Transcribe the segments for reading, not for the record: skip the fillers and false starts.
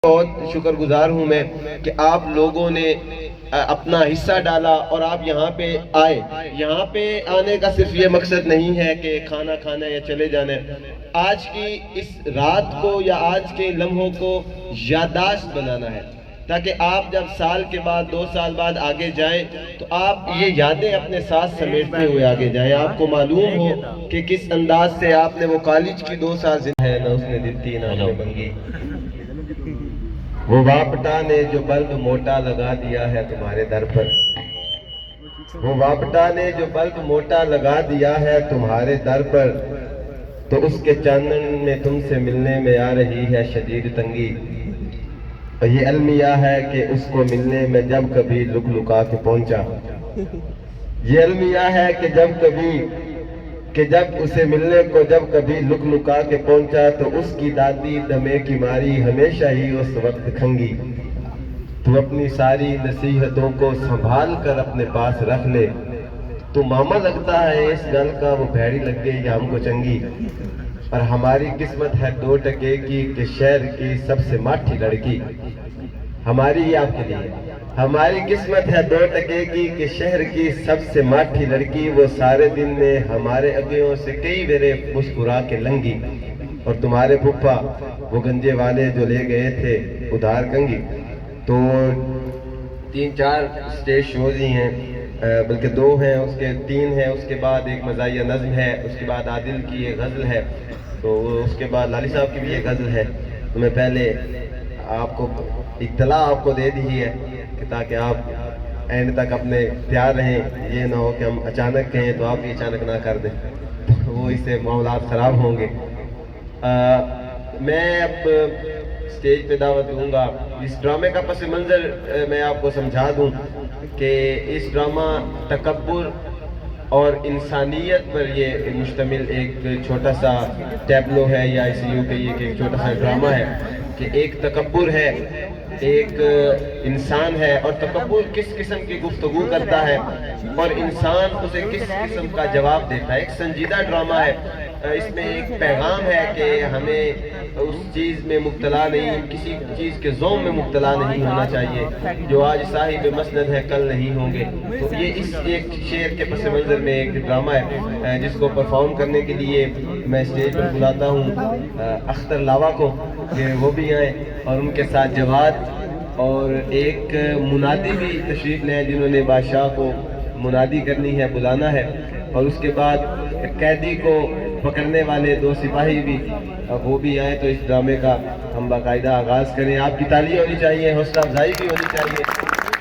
बहुत शुक्रगुजार हूँ मैं कि आप लोगों ने अपना हिस्सा डाला और आप यहाँ पे आए। यहाँ पे आने का सिर्फ ये मकसद नहीं है कि खाना खाना या चले जाना है। आज की इस रात को या आज के लम्हों को याददाश्त बनाना है, ताकि आप जब साल के बाद 2 साल बाद आगे जाएं तो आप ये यादें अपने साथ समेटते हुए आगे जाएं। आपको मालूम हो कि किस अंदाज से आपने वो कॉलेज की 2 साल है ना उसने दिती ना उसने मंगी। वो वापटा ने जो बल्ब मोटा लगा दिया है तुम्हारे दर पर, वो वापटा ने जो बल्ब मोटा लगा दिया है तुम्हारे दर पर, तो उसके चानन में तुमसे मिलने में आ रही है शदीद तंगी। और ये अलमिया है कि उसको मिलने में जब कभी लुक लुका के पहुंचा, ये अलमिया है कि जब उसे मिलने को जब कभी लुक लुका के पहुंचा, तो उसकी दादी दमे की मारी हमेशा ही उस वक्त खंगी। तू अपनी सारी नसीहतों को संभाल कर अपने पास रख ले, तू मामा लगता है इस गल का वो भैड़ी लग गई या हमको चंगी। और हमारी किस्मत है 2 की कि शहर की सबसे माठी लड़की, हमारी ही आपके लिए हमारी किस्मत है 2 की कि शहर की सबसे माठी लड़की। वो सारे दिन में हमारे अगियों से कई बेरे मुस्कुरा के लंगी। और तुम्हारे पुप्पा वो गंजे वाले जो ले गए थे उधार कंगी। तो 3-4 स्टेज शोज ही हैं, बल्कि 2 हैं, उसके 3 हैं, उसके बाद एक मज़ाहिया नज़्म है, उसके बाद आदिल की एक गज़ल है, तो उसके बाद लाली साहब की भी एक गज़ल है। तो मैं पहले आपको इत्तला आपको दे दी है कि ताकि आप एंड तक अपने तैयार रहें। ये ना हो कि हम अचानक कहें तो आप भी अचानक ना कर दें, तो वो इससे मामलात ख़राब होंगे। मैं अब स्टेज पे दावत दूंगा। इस ड्रामे का पस मंज़र मैं आपको समझा दूं कि इस ड्रामा तकब्बुर और इंसानियत पर ये मुश्तमिल एक छोटा सा टैब्लो है, या इसे यूँ कहिए कि एक छोटा सा ड्रामा है कि एक तकब्बुर है, एक इंसान है, और तकब्बुर किस किस्म की गुफ्तगू करता है और इंसान उसे किस किस्म का जवाब देता है। एक संजीदा ड्रामा है। इसमें एक पैगाम है कि हमें उस चीज़ में मुब्तला नहीं, किसी चीज़ के ज़ौम में मुब्तला नहीं होना चाहिए जो आज साहिब मसनद है कल नहीं होंगे। तो ये इस एक शेर के पस मंज़र में एक ड्रामा है जिसको परफॉर्म करने के लिए मैं स्टेज पर बुलाता हूँ अख्तर लावा को कि वो भी आए, और उनके साथ जवाद और एक मुनादी भी तशरीफ़ ले जिन्होंने बादशाह को मुनादी करनी है, बुलाना है। और उसके बाद कैदी को पकड़ने वाले 2 सिपाही भी वो भी आए। तो इस ड्रामे का हम बाकायदा आगाज़ करें। आपकी ताली होनी चाहिए, हौसला अफजाई भी होनी चाहिए।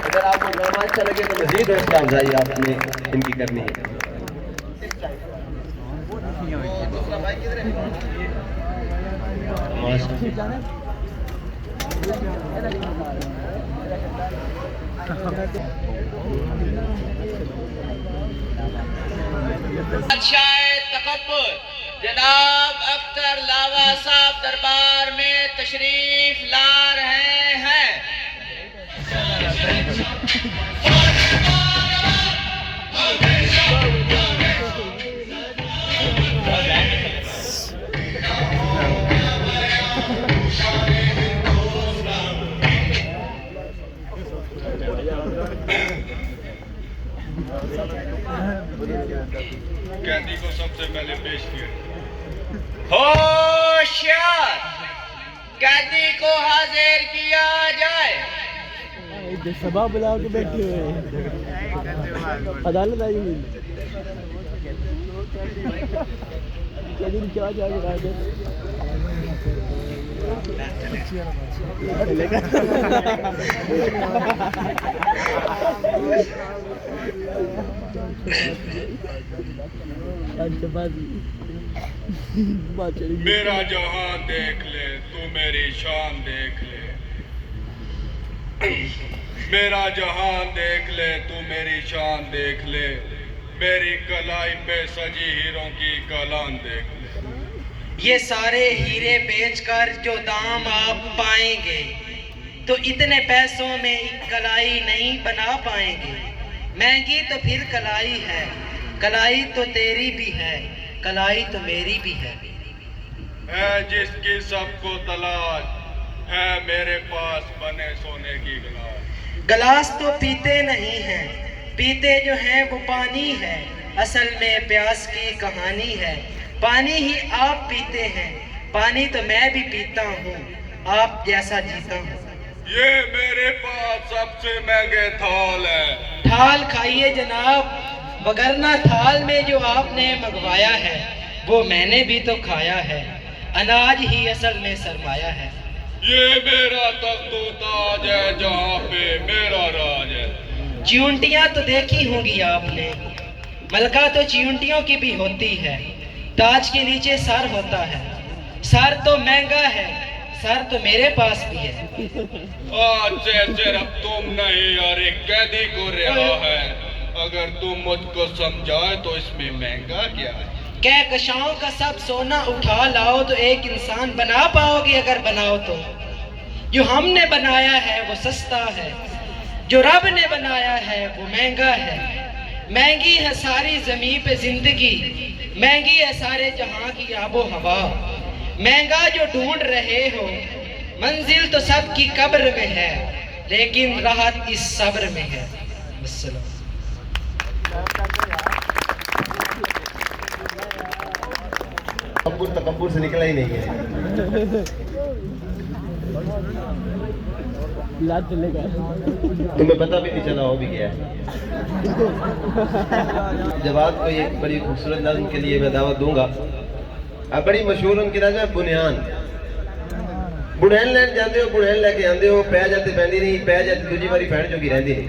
अगर आपको ड्रामा अच्छा लगे तो मज़ीद हौसला अफजाई आपने इनकी करनी है। तकब्बुर जनाब अख्तर लावा साहब दरबार में तशरीफ ला रहे हैं। कैदी को सबसे पहले पेश किया। होशियार, कैदी को हाजिर किया जाए। सभा बुला के बैठे हुए हैं, अदालत आई हुई क्या जाके मेरा जहां देख ले तू मेरी शान देख ले, मेरा जहां देख ले तू मेरी शान देख ले, मेरी कलाई पे सजी हीरों की कलान देख ले। ये सारे हीरे बेचकर जो दाम आप पाएंगे तो इतने पैसों में एक कलाई नहीं बना पाएंगे। महंगी तो फिर कलाई है, कलाई तो तेरी भी है, कलाई तो मेरी भी है। जिसकी सबको तलाश है मेरे पास बने सोने की गिलास। गिलास तो पीते नहीं हैं, पीते जो हैं वो पानी है। असल में प्यास की कहानी है, पानी ही आप पीते हैं, पानी तो मैं भी पीता हूँ, आप जैसा जीता हूँ। ये मेरे पास सबसे महंगे थाल है। थाल खाइए जनाब, वगरना थाल में जो आपने मंगवाया है वो मैंने भी तो खाया है। अनाज ही असल में सरमाया है। ये मेरा तख्तो ताज है जहाँ पे मेरा राज है। चियूंटियां तो देखी होंगी आपने, मलका तो चियूंटियों की भी होती है। ताज के नीचे सर होता है, सर तो महंगा है, सर तो मेरे पास भी है। आज सिर्फ तुम नहीं और एक कैदी को रिहा है। अगर तुम मुझको समझाए तो इसमें महंगा क्या है। कहकशाओं का सब सोना उठा लाओ तो एक इंसान बना पाओगे अगर बनाओ तो। जो हमने बनाया है वो सस्ता है, जो रब ने बनाया है वो महंगा है। महंगी है सारी जमीन पे जिंदगी, महंगी है सारे जहां की आबो हवा। महंगा जो ढूंढ रहे हो, मंजिल तो सबकी कब्र में है, लेकिन राहत इस सब्र में है। अस्सलाम। तकब्बुर से निकला ही नहीं है। तुम्हें पता भी नहीं चला हो भी गया है। जवाब को एक बड़ी खूबसूरत नज़्म के लिए मैं दावत दूंगा। अब बड़ी मशहूर उनकी नज़्म है बुनियान। बुनियान लैन जाते हो, बुनियान लेके आते हो, पै जाते पैंदी नहीं, पै जाते दूजी बारी फैन जोगी रहती नहीं।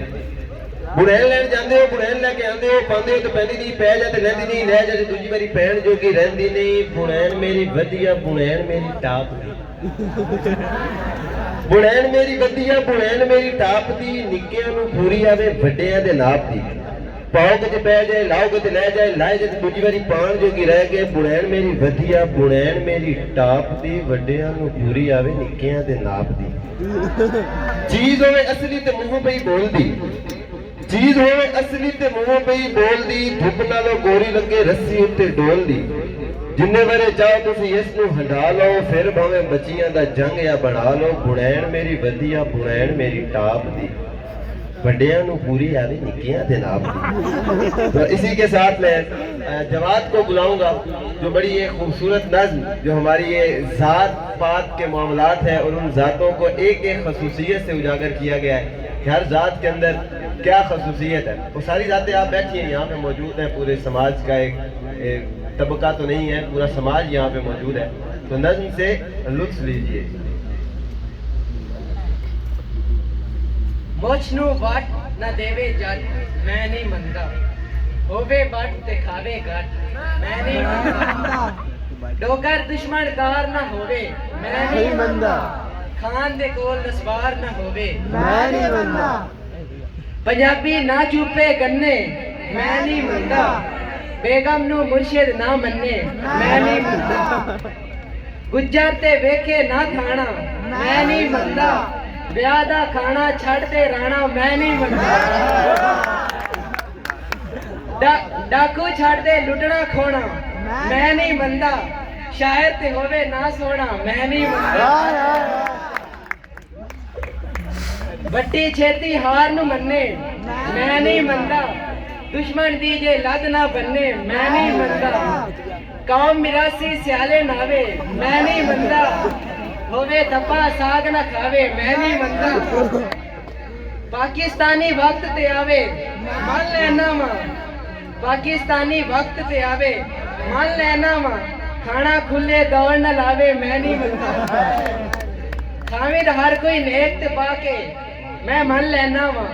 बुनियान लैन जाते हो, बुनियान लेके आते हो, पाते हो तो पैंदी नहीं, पै जाते लैंदी नहीं, रह जाते दूजी बारी फैन जोगी रहती नहीं। बुनियान मेरी वधिया, बुनियान मेरी टाप दी। बुनियान मेरी वधिया, बुनियान मेरी टाप दी। निक्कियां नूं पूरी आवे, वड्डियां दे नाप दी। पाओगे ते पै जाए, लाओगे ते लै जाए, लाए जाए दूजी बारी पाण जोगी रह गए। बुनियान मेरी वधिया, बुनियान मेरी टाप दी। वड्डियां नूं पूरी आवे, निक्कियां दे नाप दी। चीज होवे असली ते मूंहों पई बोलदी, चीज होवे असली ते मूंहों पई बोलदी। धुप नालों गोरी लगे रस्सी उत्ते डोलदी। जिन्ने बारे चाहो तुसी इस नूं हंडा लो, फिर भावें बच्चियां दा जंग या बना लो। बुनियान मेरी वधिया, बुनियान मेरी टाप दी। वड्डियां नूं पूरी आवे, निक्कियां दे नाप दी। तो इसी के साथ मैं जवाद को बुलाऊंगा, जो बड़ी एक खूबसूरत नज़्म जो हमारी ये ज़ात पात के मामलात है और उन ज़ातों को एक एक खसूसियत से उजागर किया गया है कि हर ज़ात के अंदर क्या खसूसियत है। वो सारी ज़ातें आप बैठी हैं यहाँ पे मौजूद हैं। पूरे समाज का एक तबका तो नहीं है, पूरा समाज यहाँ पे मौजूद है। तो नज़्म से लुत्फ लीजिए। मुझ नूं वट न देवे जट, मैं नहीं मंदा। होवे वट ते खावे गट, मैं नहीं मंदा। डोगर दुश्मन कार न होवे, मैं नहीं मंदा। खान दे कोल नसवार न होवे, मैं नहीं मंदा। पंजाबी ना चूपे गन्ने, मैं नहीं मंदा। बेगम नूं मुर्शिद ना मन्ने, मैं नहीं मंदा। गुज्जर ते वेखे ना थाना, मैं नहीं मंदा। ब्याह दा खाना छड़ ते राणा, मैं नहीं मंदा। डाकू छड़ दे लुटना खोना, मैं नहीं मंदा। शायर ते होवे ना सोना, मैं नहीं मंदा। बट्टी छेती हार नूं मन्ने, मैं नहीं मंदा। दुश्मन दी जे लद ना बन्ने, मैं नहीं मंदा। कौम मिरासी स्याले नावे, मैं नहीं मंदा। होवे धप्पा साग न खावे, मैं नहीं मंदा। पाकिस्तानी वक्त ते आवे, मन लेना वा। पाकिस्तानी वक्त ते आवे, मन लेना वा। खाना खुले दौड़ न लावे, मैं नहीं मंदा। खाविद हर कोई नेक ते पाके, मैं मन लेना वा।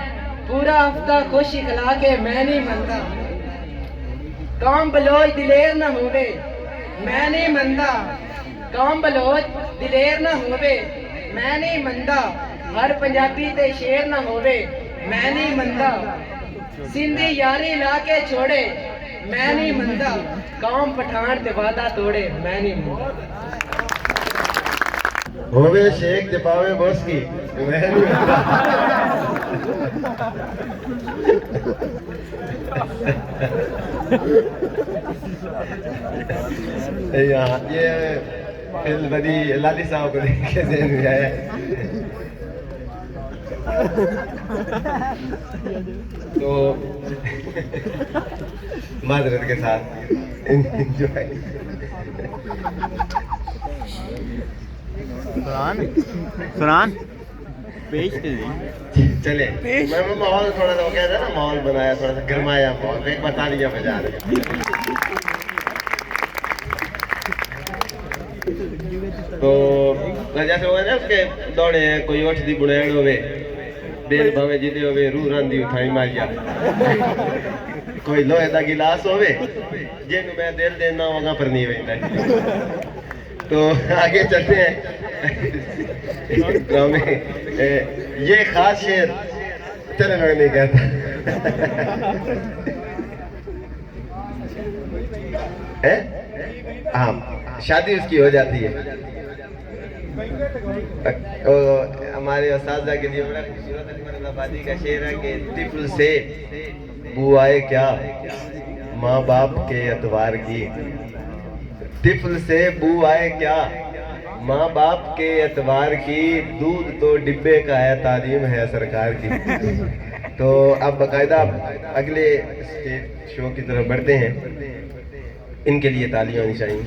पूरा हफ्ता खुश खिला के, मैं नहीं मंदा। कौम बलोच दिलेर न होवे, मैं नहीं मंदा। कौम बलोच दिलेर न होवे, मैं नहीं मंदा। हर पंजाबी ते शेर न होवे, मैं नहीं मंदा। सिंधी यारी ला के छोड़े, मैं नहीं मंदा। कौम पठान ते वादा तोड़े, मैं नहीं मंदा। होवे शेख ते पावे बोसकी, मैं नहीं मंदा। ये फिल्म बदी लाली साहब को देख के ज़हन में आया। तो माजरत के साथ एंजॉय। फरहान पेश चले मैं माहौल थोड़ा सा वो कहता है ना, माहौल बनाया, थोड़ा सा गरमाया माहौल, एक बार तालियां बजा रहे। तो जैसे हो ना उसके दौड़े हैं, कोई उठ दी बुनेड़ होवे, बेल भावे जिदे होवे, रूह रांदी उठाई मारिया, कोई लोहे का गिलास होवे जिन मैं दिल देना होगा पर नहीं वेंदा। तो आगे चलते हैं ड्रामे। ये खास शेर चलो मैं नहीं कहता। है हाँ, शादी उसकी हो जाती है। हमारे उस्तादा के लिए बड़ा खूबसूरत अकबर आबादी का शेर है कि तिफल से बू आए क्या माँ बाप के अतवार की, तिफल से बू आए क्या माँ बाप के एतवार की, दूध तो डिब्बे का है, तालीम है सरकार की। तो अब बाकायदा अगले स्टेज शो की तरफ बढ़ते हैं। इनके लिए तालियां होनी चाहिए।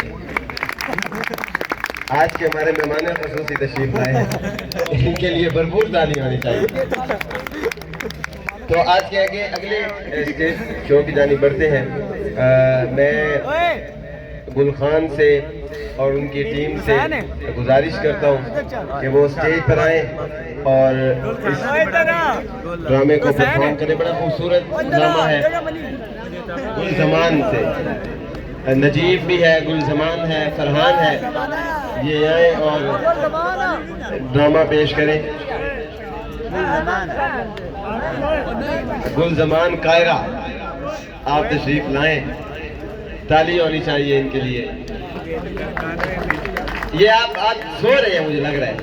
आज के हमारे मेहमान खसूसी तशरीफ लाए हैं, इनके लिए भरपूर तालियां होनी चाहिए। तो आज के आगे अगले स्टेज शो की जानिब बढ़ते हैं। मैं गुल खान से और उनकी टीम से गुजारिश करता हूँ कि वो स्टेज पर आए और इस ड्रामे को परफॉर्म करें। बड़ा खूबसूरत ड्रामा है। गुल जमान से नजीब भी है, गुल जमान है, फरहान है, ये आए और ड्रामा पेश करें। गुल जमान कायरा आप तशरीफ लाएं, ताली होनी चाहिए इनके लिए। ये आप आज सो रहे हैं मुझे लग रहा है।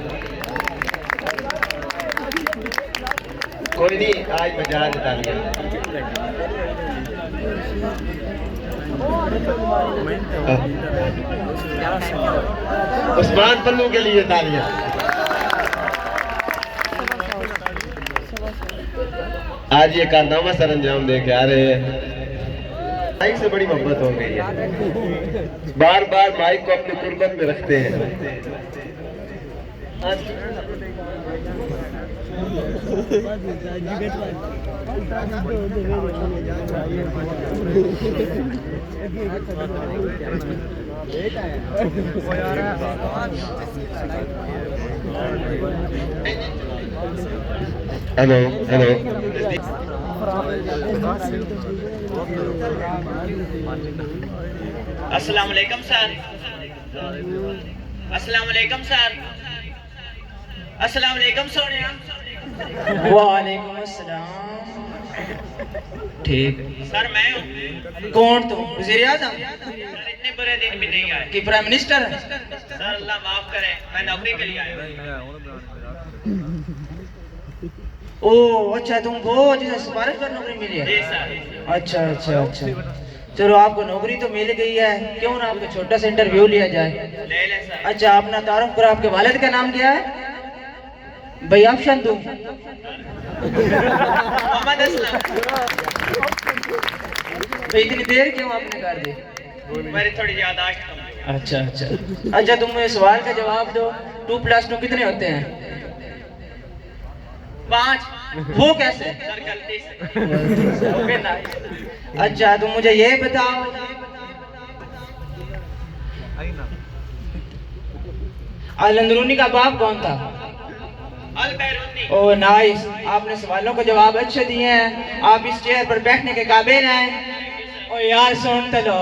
कोई नहीं, आज बजा दे तालियां। उस्मान पल्लू के लिए तालियां। आज ये कारनामा सर अंजाम दे के आ रहे हैं। माइक से बड़ी मोहब्बत हो गई है, बार बार माइक को अपनी कुर्बत में रखते हैं। हेलो हेलो अस्सलाम वालेकुम सर। अस्सलाम वालेकुम सर। अस्सलाम वालेकुम सोनिया। वालेकुम अस्सलाम। ठीक सर, मैं हूँ। कौन तुम? वज़ीर आज़म? इतने बुरे दिन भी नहीं आए कि प्राइम मिनिस्टर है। सर अल्लाह माफ करे, मैं नौकरी के लिए आया हूँ। ओ अच्छा, तुम वो जिसे सिफारिश पर नौकरी मिली है? जी सर। अच्छा अच्छा अच्छा, चलो आपको नौकरी तो मिल गई है, क्यों ना आपका छोटा सा इंटरव्यू लिया जाए? ले ले सर। अच्छा, अपना तारुफ करो, आपके वालिद का नाम क्या है? भाई आप शंतु मोहम्मद असलम। तो इतनी देर क्यों आपने कर दी? मेरी थोड़ी याददाश्त कम है। अच्छा अच्छा अच्छा, तुम मुझे सवाल का जवाब दो, 2+2 कितने होते हैं? 5। वो कैसे? सर गलती से। ओके ना। अच्छा, तुम मुझे ये बताओ, अल अंदरूनी का बाप कौन था? अल बैरूनी। ओ नाइस, आपने सवालों के जवाब अच्छे दिए हैं, आप इस चेयर पर बैठने के काबिल हैं। ओ यार सुन तो लो,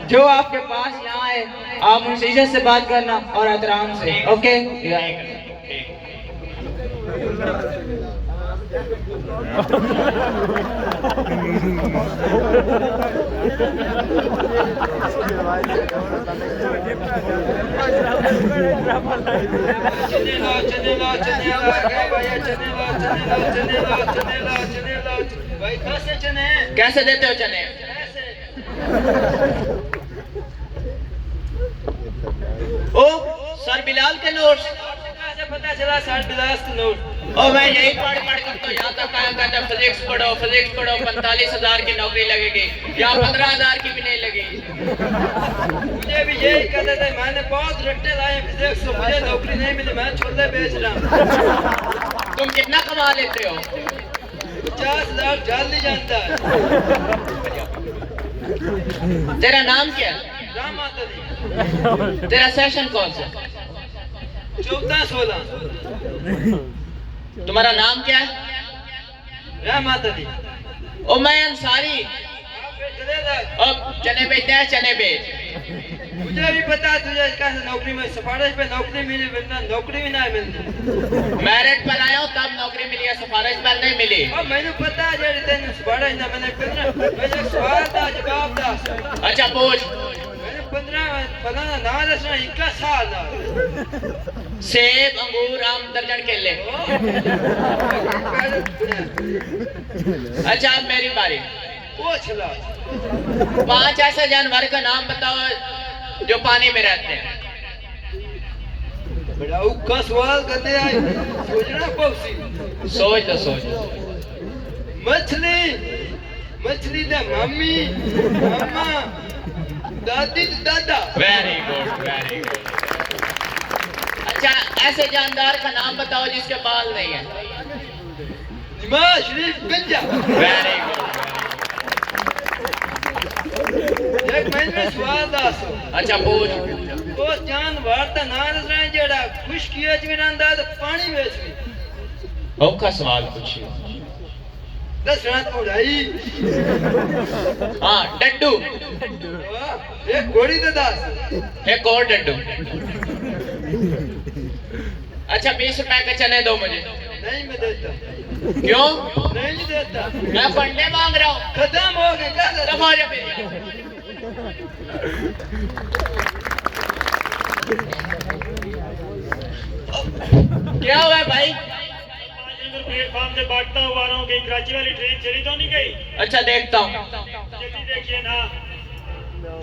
जो आपके पास यहाँ आए आप उनसे इज्जत से बात करना और एहतराम से। ओके कैसे देते हो चने? ओ सर बिलाल के नोट्स कैसे पता चला सर बिलास के नोट? ओ मैं यही पढ़ कर तो यहाँ तक आया था जब फिजिक्स पढ़ो 45,000 की नौकरी लगेगी, यहाँ 15,000 की भी नहीं लगी। मुझे भी यही कहते थे, मैंने बहुत रट्टे लाए फिजिक्स को, मुझे नौकरी नहीं मिली, मैं छोले बेच रहा हूँ। तुम कितना कमा लेते हो? 50,000 जल्दी जानता है। तेरा नाम क्या है? राम माता दी। तेरा सेशन कौन सा? 14-16। तुम्हारा नाम क्या है? राम माता दी। ओ मैं अंसारी। अब चने बेचते हैं, चने बेच। मुझे भी पता है तुझे कैसे नौकरी में सिफारिश पे नौकरी मिली, वरना नौकरी भी नहीं मिलती। मैरिट पर आया हूँ तब नौकरी मिली है, सिफारिश पर नहीं मिली। और मैंने पता है जेडी तेन सिफारिश ना मैंने 15 सवाल था जवाब था। अच्छा पूछ। मैंने 15 फलाना ना दसना इनका साल ना। सेब अंगूर आम दर्जन केले। अच्छा अब मेरी बारी। पूछ ला। 5 ऐसे जानवर का नाम बताओ जो पानी में रहते हैं। बड़ा उक्का सवाल करते आए, सोचना पौसी। सोच तो सोच। मछली, मछली दा मम्मी, मामा, दादी दादा। Very good very good. अच्छा ऐसे जानदार का नाम बताओ जिसके बाल नहीं है। नवाज शरीफ गंजा। Very good. एक महीने सवाल दास। अच्छा पूछ। वो जानवर दा नाम दसना जेड़ा खुशकी च भी रहंदा ते पानी विच भी। औखा सवाल पूछिए। दसना थोड़ाई। हाँ डड्डू। एक घोड़ी दा दास। एक और डड्डू। अच्छा 20 रुपए के चने दो मुझे। नहीं मैं देता। क्यों? नहीं देता। मैं फंडे मांग रहा हूँ। खत्म हो गए क्या? दफा हो जा मेरी। क्या हुआ है भाई? प्लेटफॉर्म से भागता हुआ रहा हूँ, कहीं कराची वाली ट्रेन चली तो नहीं गई? अच्छा देखता हूँ। जल्दी देखिए ना।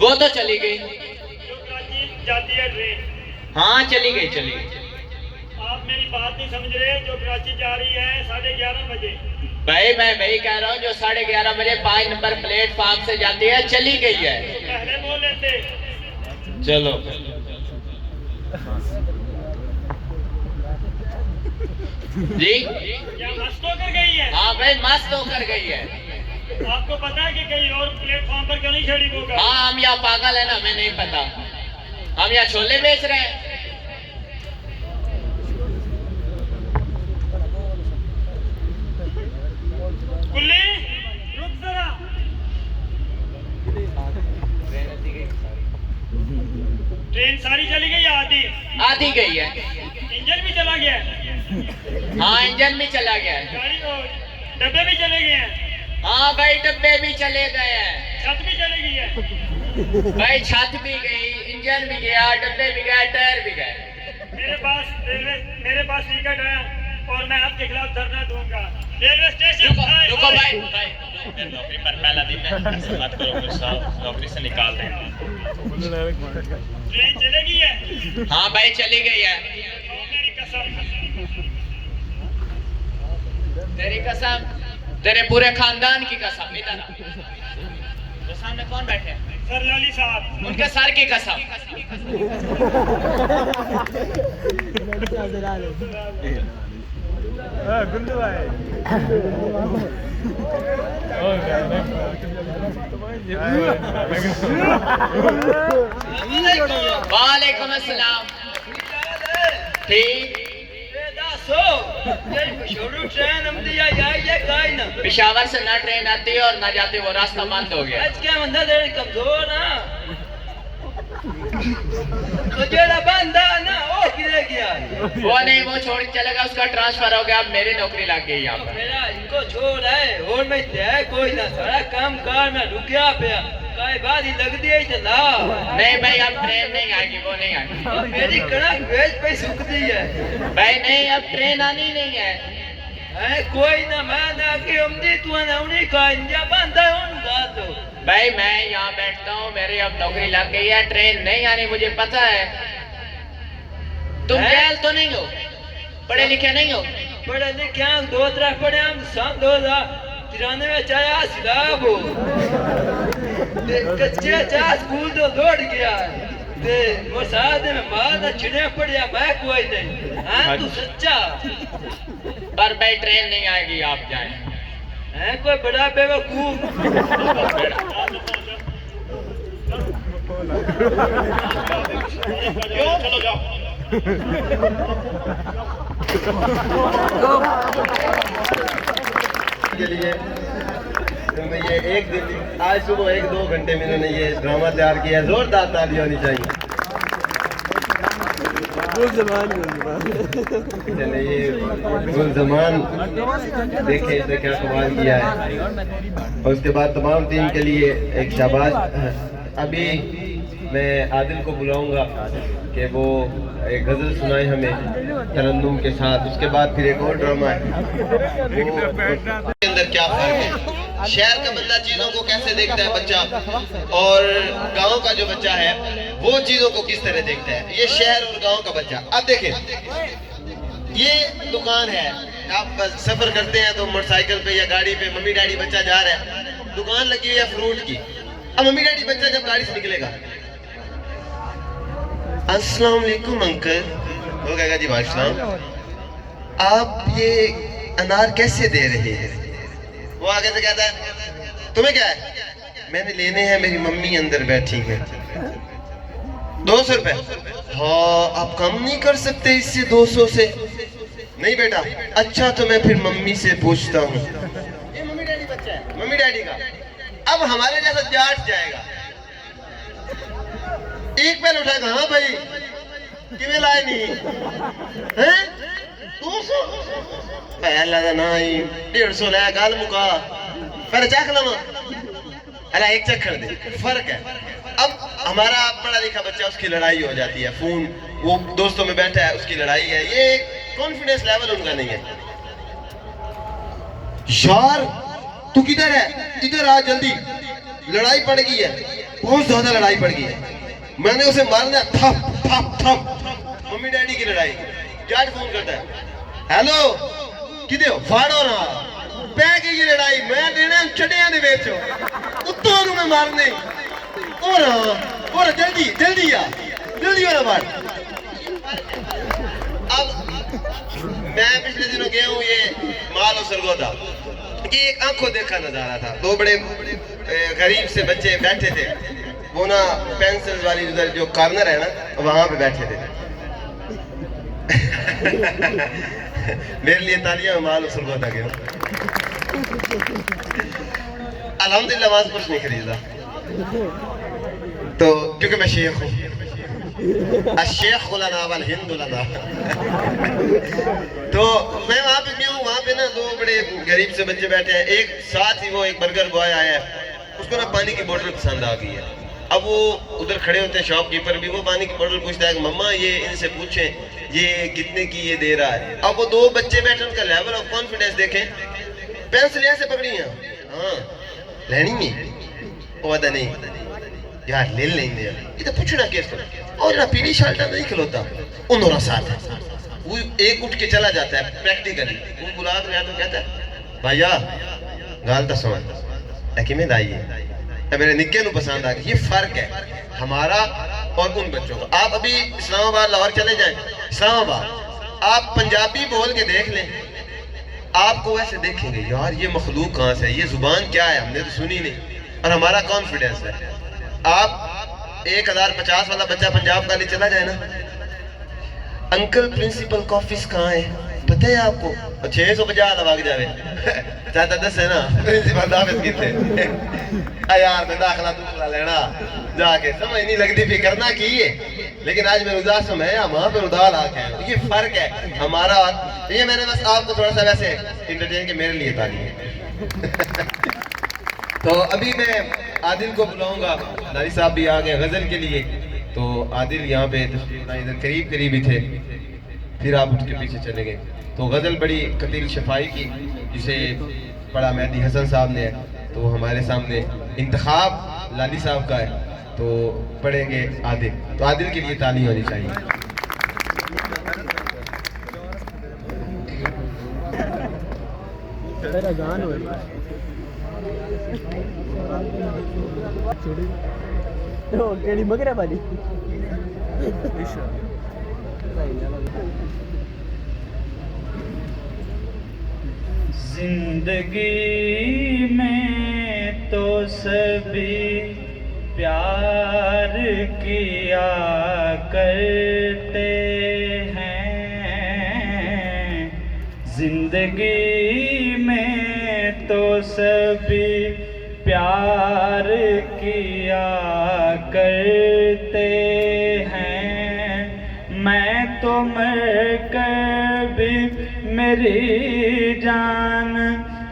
वो तो चली गई। जो कराची जाती है ट्रेन। हाँ चली गई चली गई। आप मेरी बात नहीं समझ रहे। जो कराची जा रही है 11:30 बजे। भाई मैं वही कह रहा हूँ जो 11:30 बजे 5 नंबर प्लेटफॉर्म से जाती है, चली गई है। पहले बोल लेते। चलो जी। क्या मस्त होकर गई है? हाँ भाई मस्त होकर गई है। आपको पता है कि कहीं और प्लेटफॉर्म पर क्यों नहीं चढ़ी वो गाड़ी? हाँ हम यहाँ पागल है ना, हमें नहीं पता। हम यहाँ छोले बेच रहे हैं। कुल्ली रुक जरा। ट्रेन सारी चली गई या आधी? आधी गई है। इंजन भी चला गया है? हाँ इंजन भी चला गया है। गाड़ी डब्बे भी चले गए हैं? हाँ भाई डब्बे भी चले गए हैं। छत भी चली गई है? भाई छत भी गई, इंजन भी गया, डब्बे भी गए, टायर भी गए। मेरे पास टिकट है और मैं आपके खिलाफ धरना दूंगा। Railway station. रुको भाई नौकरी पर पहला दिन है, ऐसे मत करो, गुस्सा नौकरी से निकाल दें। ट्रेन चलेगी है? हाँ भाई चली गई है। मेरी कसम। तेरी कसम, तेरे पूरे खानदान की कसम। इधर तो सामने कौन बैठे हैं? सर लाली साहब। उनके सर की कसम। गुल्लू भाई। वालेकुम अस्सलाम। ठीक। पेशावर से ना ट्रेन आती है और ना जाती, वो रास्ता बंद हो गया। आज क्या बंदा तेरे कमजोर ना तो जेड़ा बंदा ना वो किधर गया? वो नहीं, वो छोड़ के चलेगा, उसका ट्रांसफर हो गया, अब मेरी नौकरी लग गई यहाँ पर। मेरा इनको छोड़ है और मैं है कोई ना, सारा काम कार में रुकिया पे काय बात ही लगती है चला। नहीं भाई अब ट्रेन नहीं आएगी, वो नहीं आएगी। मेरी कड़क वेज पे सुखती है भाई नहीं अब ट्रेन आनी नहीं है। कोई ना मैं ना कि उम्दी तू ना उन्हीं का इंजा बंदा उनका तो भाई मैं यहाँ बैठता हूँ, मेरी अब नौकरी लग गई है, ट्रेन नहीं आनी मुझे पता है। तुम गैल तो नहीं हो, पढ़े लिखे नहीं हो? पढ़े लिखे हम 2-3 पढ़े हम सन 2093 में चाया सिलाब हो कच्चे चा स्कूल तो लौट गया ते मोसाद में मां छिड़े पड़िया मैं कोई नहीं। हां तू सच्चा पर भाई ट्रेन नहीं आएगी, आप जाएं। है कोई बड़ा बेवकूफ। चलो जाओ। के लिए तो मैं ये एक दिन आज सुबह 1-2 घंटे में इन्होंने ये ड्रामा तैयार किया, जोरदार ताली होनी चाहिए। चलिए ये गुलजमान देखे इसने क्या कमाल किया है। और उसके बाद तमाम टीम के लिए एक शाबाश। अभी मैं आदिल को बुलाऊंगा कि वो एक गजल सुनाए हमें तरन्नुम के साथ। उसके बाद फिर एक और ड्रामा है। के अंदर क्या फर्क है, शहर का बंदा चीजों को कैसे देखता है बच्चा, और गांव का जो बच्चा है वो चीजों को किस तरह देखता है, ये शहर और गांव का बच्चा। अब देखें ये दुकान है, आप सफर करते हैं तो मोटरसाइकिल पे या गाड़ी पे मम्मी डैडी बच्चा जा रहा है, दुकान लगी है फ्रूट की। अब मम्मी डैडी बच्चा जब गाड़ी से निकलेगा, अस्सलाम वालेकुम अंकल, वो कहेगा जी वालेकुम, आप ये अनार कैसे दे रहे हैं? वो आगे से कहता है तुम्हें क्या है? मैंने लेने हैं, मेरी मम्मी अंदर बैठी है। 200 रुपए? हाँ आप कम नहीं कर सकते इससे 200 से? नहीं बेटा। अच्छा तो मैं फिर मम्मी से पूछता हूँ। ये मम्मी डैडी बच्चा है, मम्मी डैडी का। अब हमारे जैसा जाट जाएगा, एक पहले उठाएगा, हाँ भाई किमें लाए नहीं हैं 200 पहला ना ही 150 लाया गाल मुका पर चख लवा अला एक चक्कर दे, फर्क है। अब हमारा पढ़ा लिखा बच्चा, उसकी लड़ाई हो जाती है, फोन वो दोस्तों में बैठा है, उसकी लड़ाई है, ये कॉन्फिडेंस लेवल उनका नहीं है। यार तू किधर है, इधर आ जल्दी, लड़ाई पड़ गई है, बहुत ज्यादा लड़ाई पड़ गई है, मैंने उसे मारना। थप थप थप, मम्मी डैडी की लड़ाई। जाट फोन करता है, हेलो किधे हो? फाड़ो ना पै गई ये लड़ाई, मैं देने चढ़िया दे विच उत्तों नु मैं मारने। और जल्दी जल्दी आ, जल्दी वाला मार। अब मैं पिछले दिनों गया हूँ ये माल और सरगोदा, ये एक आंखों देखा नजारा था। 2 बड़े गरीब से बच्चे बैठे थे, वो ना पेंसिल वाली उधर जो कॉर्नर है ना वहां पे बैठे थे। मेरे लिए तालियां माल और सरगोदा के। अल्हम्दुलिल्लाह वहां से कुछ नहीं खरीदा तो, क्योंकि मैं शेख हूँ। शेख लना वल हिंद लना। तो मैं वहां पे गया हूँ, वहां पे ना 2 बड़े गरीब से बच्चे बैठे हैं, एक साथ ही वो एक बर्गर बॉय आया है, उसको ना पानी की बोतल पसंद आ गई है। अब वो उधर खड़े होते हैं शॉपकीपर भी, वो पानी की बोतल पूछता है मम्मा ये इनसे पूछें ये कितने की ये दे रहा है। अब वो 2 बच्चे बैठे, उनका लेवल ऑफ कॉन्फिडेंस देखें। पेंसिल ऐसे पकड़ी है, हाँ लेनी है, वो अदा नहीं यार ले लेंगे, ये तो पूछना कैसे। और ना पीली शर्ट नहीं खिलौता उन्होंने साथ है, वो एक उठ के चला जाता है प्रैक्टिकली, वो बुला तो कहता है भैया गाल तो समझ कि मैं दाई है मेरे निक्के नु पसंद आ गई। ये फर्क है हमारा और उन बच्चों का। आप अभी इस्लामाबाद लाहौर चले जाएं, इस्लामाबाद आप पंजाबी बोल के देख लें, आपको वैसे देखेंगे यार ये मखलूक कहाँ से है, ये जुबान क्या है, हमने तो सुनी नहीं। और हमारा कॉन्फिडेंस है। आप 1050 वाला बच्चा पंजाब का नहीं चला जाए ना, अंकल प्रिंसिपल का ऑफिस कहाँ है पता है आपको, 650 लग जावे चाहता दस है ना प्रिंसिपल ऑफिस कितने यार मैं दाखला दूसरा लेना जाके, समझ नहीं लगती फिर करना की है। लेकिन आज मैं उदास है वहां पे उदार आके, ये फर्क है हमारा। ये मैंने बस आपको थोड़ा सा वैसे इंटरटेन के मेरे लिए ताली है। तो अभी मैं आदिल को बुलाऊंगा, नारी साहब भी आ गए गजल के लिए। तो आदिल यहाँ पे इधर करीब करीब ही थे, फिर आप उसके पीछे चले गए। तो गजल बड़ी कतील शफाई की, जिसे पढ़ा मेहदी हसन साहब ने, तो हमारे सामने इंतखाब लाली साहब का है, तो पढ़ेंगे आदिल। तो आदिल के लिए ताली होनी चाहिए। तेरा गान हो तो केड़ी मगरा वाली जिंदगी में तो सभी प्यार किया करते हैं, जिंदगी में तो सभी प्यार किया करते हैं। मैं तो मर कर भी मेरी जान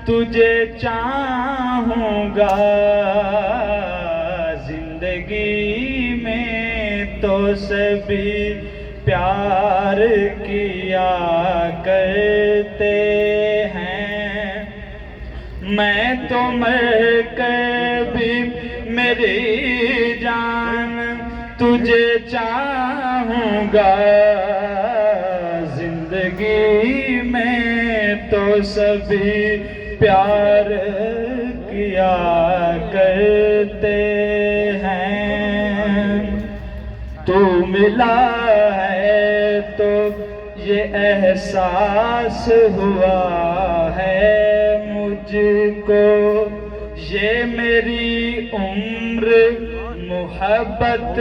तुझे चाहूँगा, जिंदगी में तो सभी प्यार किया करते हैं। मैं तो मर कर भी मेरी जान तुझे चाहूँगा, जिंदगी में तो सभी प्यार किया करते हैं। तू मिला है तो ये एहसास हुआ है मुझको, ये मेरी उम्र मोहब्बत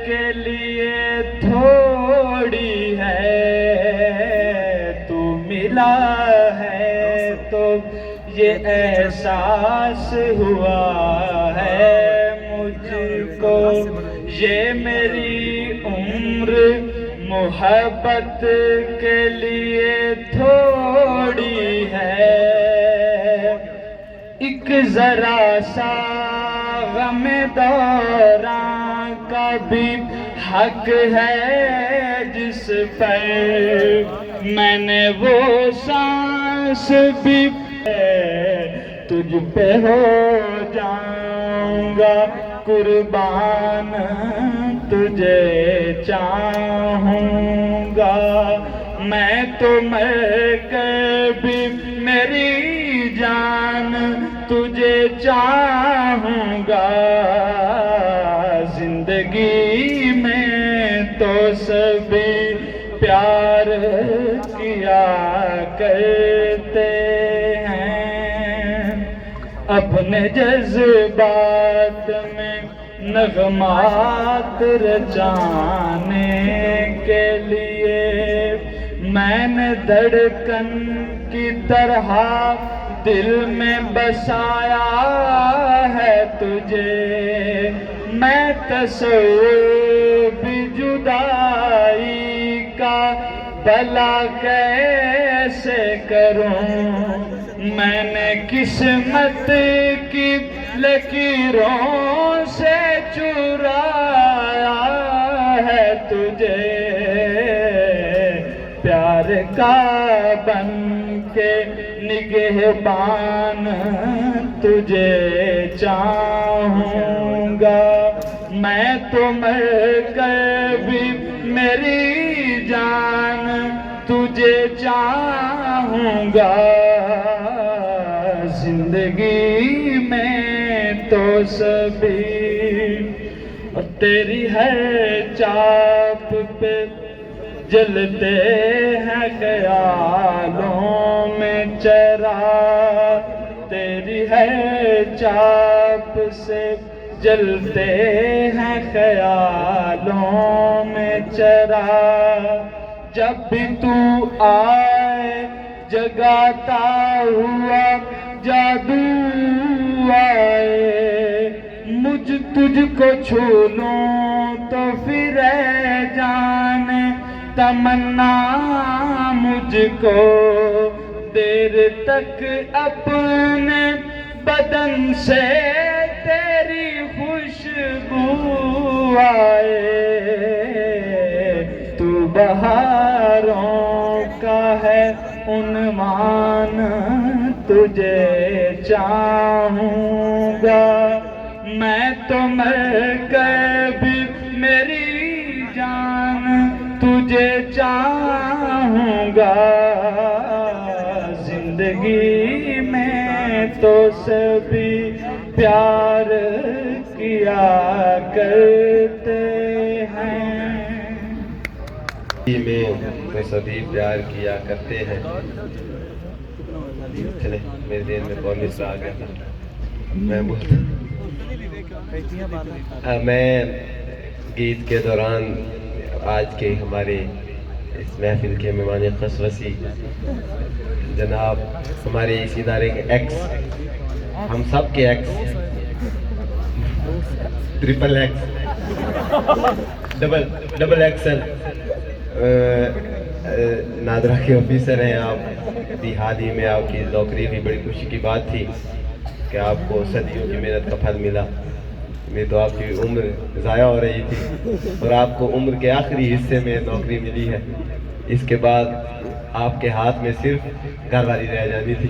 के लिए थोड़ी है। तू मिला है तो ये एहसास हुआ है मुझको, ये मेरी उम्र मोहब्बत के लिए थोड़ी है। एक जरा सा गम दौरां का भी हक है जिस पर मैंने वो सांस भी तुझ पे हो जाऊंगा कुर्बान, तुझे चाहूँगा। मैं तो मर कर भी मेरी जान तुझे चाहूँगा, जिंदगी में तो सभी प्यार किया करते हैं। अपने जज्बात में नगमात रचाने के लिए मैंने धड़कन की तरह दिल में बसाया है तुझे। मैं तस्वीर भी जुदाई का भला कैसे करूं, मैंने किस्मत की लकीरों से चुराया है तुझे। प्यार का बन के निगहबान तुझे चाहूँगा। मैं तो मर कर भी मेरी जान तुझे चाहूँगा, जिंदगी में तो सभी तेरी हर चाप पे जलते हैं ख्यालों में चरा, तेरी है चाप से जलते हैं ख्यालों में चरा। जब भी तू आए जगाता हुआ जादू आए, मुझ तुझको छू लूं तो फिर जाने तमन्ना मुझको, देर तक अपने बदन से तेरी खुशबू आए। तू बहारों का है उन्मान तुझे चाहूँगा। मैं तो मर कर भी मेरी जान तुझे चाहूँगा। जिंदगी में तो सभी प्यार किया करते हैं। में तो सभी प्यार किया करते हैं। चले मेरे दिन में कॉलेज आ गया था, मैं बोलता मैं गीत के दौरान आज के हमारे इस महफिल के मेहमान ख़ुशवसी जनाब हमारे इस इदारे के एक्स, हम सब के x, triple x, double axle NADRA के ऑफिसर हैं आप। हाल ही में आपकी नौकरी भी बड़ी खुशी की बात थी कि आपको सदियों की मेहनत का फल मिला। मैं तो आपकी उम्र ज़ाया हो रही थी और आपको उम्र के आखिरी हिस्से में नौकरी मिली है। इसके बाद आपके हाथ में सिर्फ घरवाली रह जानी थी।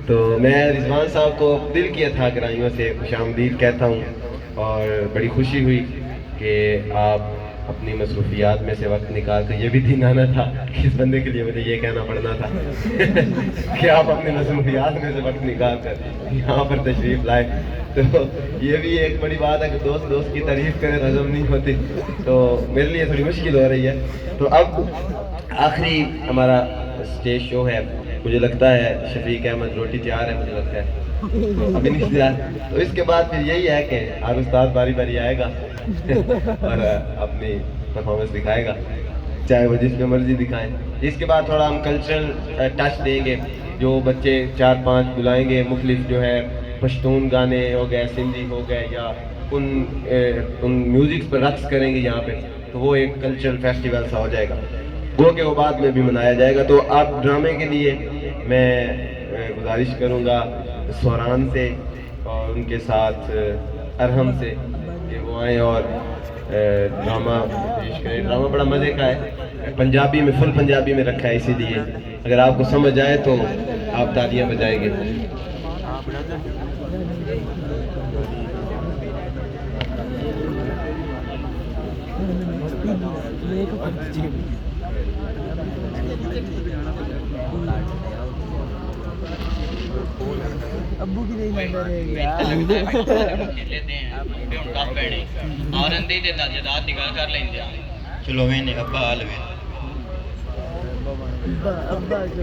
तो मैं रिजवान साहब को दिल की अथाह गहराइयों से खुशामदीद कहता हूँ और बड़ी खुशी हुई कि आप अपनी मसरूफियात में से वक्त निकाल कर, ये भी दिन आना था कि इस बंदे के लिए मुझे ये कहना पड़ना था कि आप अपनी मसरूफियात में से वक्त निकाल कर यहाँ पर तशरीफ़ लाए। तो ये भी एक बड़ी बात है कि दोस्त की तारीफ़ करे हजम नहीं होती, तो मेरे लिए थोड़ी मुश्किल हो रही है। तो अब आखिरी हमारा स्टेज शो है, मुझे लगता है शफीक अहमद रोटी तैयार है, मुझे लगता है अभी नहीं तैयार। तो इसके बाद फिर यही है कि हर उस्ताद बारी बारी आएगा और अपनी परफॉर्मेंस दिखाएगा, चाहे वो जिस पे मर्जी दिखाएं। इसके बाद थोड़ा हम कल्चरल टच देंगे, जो बच्चे 4-5 बुलाएंगे, मुख्तलिफ जो है पश्तून गाने हो गए, सिंधी हो गए, या उन म्यूज़िक पर रक्स करेंगे यहाँ पे, तो वो एक कल्चरल फेस्टिवल सा हो जाएगा। वो के बाद में भी मनाया जाएगा। तो आप ड्रामे के लिए मैं गुजारिश करूँगा सोरान से और उनके साथ अरहम से कि वो आएँ और ड्रामा पेश करें। ड्रामा बड़ा मज़े का है, पंजाबी में, फुल पंजाबी में रखा है, इसीलिए अगर आपको समझ आए तो आप तालियां बजाएंगे। अब्बू की नहीं लग रही और अंदे दे जदाद निकाल कर लेंगे। चलो मैंने अब्बा हाल में अब्बा जो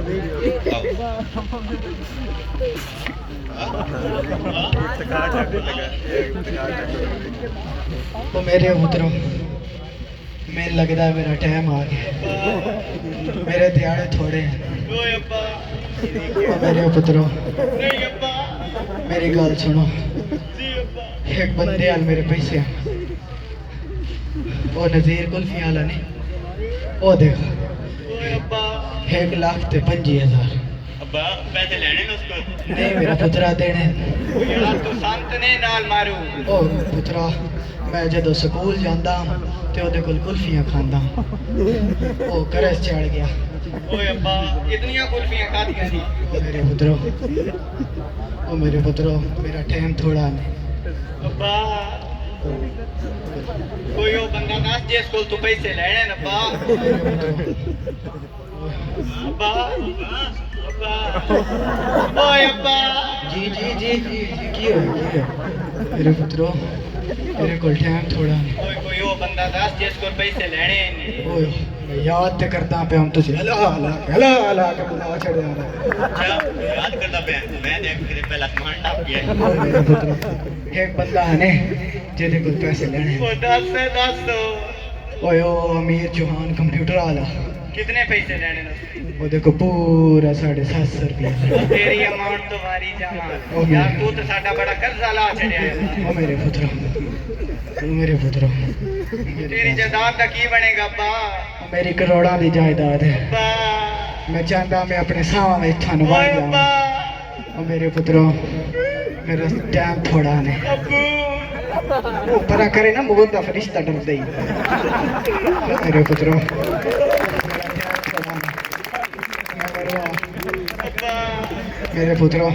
तो मेरे पुत्रों मैं लगता है मेरा टाइम आ गया, मेरे दिहाड़े थोड़े हैं। तो मेरे पुत्रों मेरी गल सुनो, एक बंदे आल मेरे पैसे वो नज़ीर कुल्फी आला ने वो देखो 1,25,000 अब्बा पैसे लेने ने उसको नहीं मेरा पुत्रा देने यार तू संत ने नाल मारू ओ पुत्रा मैं जदों स्कूल जांदा ते ओदे कोल कुल्फियां खांदा ओ करस चढ़ गया। ओए अब्बा इतनियां कुल्फियां खादियां सी ओ मेरे पुत्रो मेरा टाइम थोड़ा है। अब्बा कोई ओ बंदा दस जिस कोल तू पैसे लेने न अब्बा अब्बा अब्बा ओए अब्बा जी जी जी जी की हो मेरे पुत्रो मेरे कोल टाइम थोड़ा है। ओए कोई ओ बंदा दस जिस कोल पैसे लेने न ओए याद ते करता पे हम तुझे हला के बुला छड़े आ रहा अच्छा याद करता पे मैं देख के पहला सामान टाप गया। मेरे पुत्रो एक बंदा है ने जेदे कोल पैसे लेने ओ दस दो ओए ओ अमीर चौहान कंप्यूटर वाला कितने पैसे लेने न वो देखो पूरा 750 रुपया तेरी अमाउंट तो वारी जावा यार तू तो साडा बड़ा कर्जा ला छड़या है। ओ मेरे पुत्रो तेरी जायदाद का की बनेगा अब्बा मेरी करोड़ों की जायदाद है। अब्बा मैं चाहता मैं अपने सावा में थानू ओए बन अब्बा जाऊं। ओ मेरे पुत्रो मेरा टाइम थोड़ा है। अब्बू परा करे ना मुगल का फरिश्ता डर दे मेरे पुत्रो मेरे पुत्रो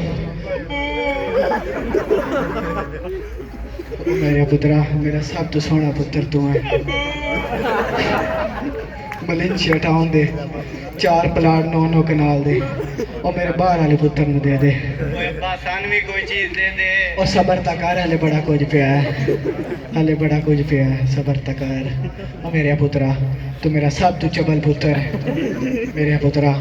मेरे पुत्रा मेरा सब तो सोना पुत्र तू है। मलेशिया टाउन दे 4 प्लाट 9 कनाल दे ओ मेरे बाहर वाले पुत्र नु दे दे ओए अब्बा सान भी कोई चीज दे दे ओ सबर तक कर हले बड़ा कुछ पिया है हले बड़ा कुछ पिया है सबर तक कर ओ मेरे पुत्रा तू मेरा सब तू चबल पुत्र है मेरे पुत्रा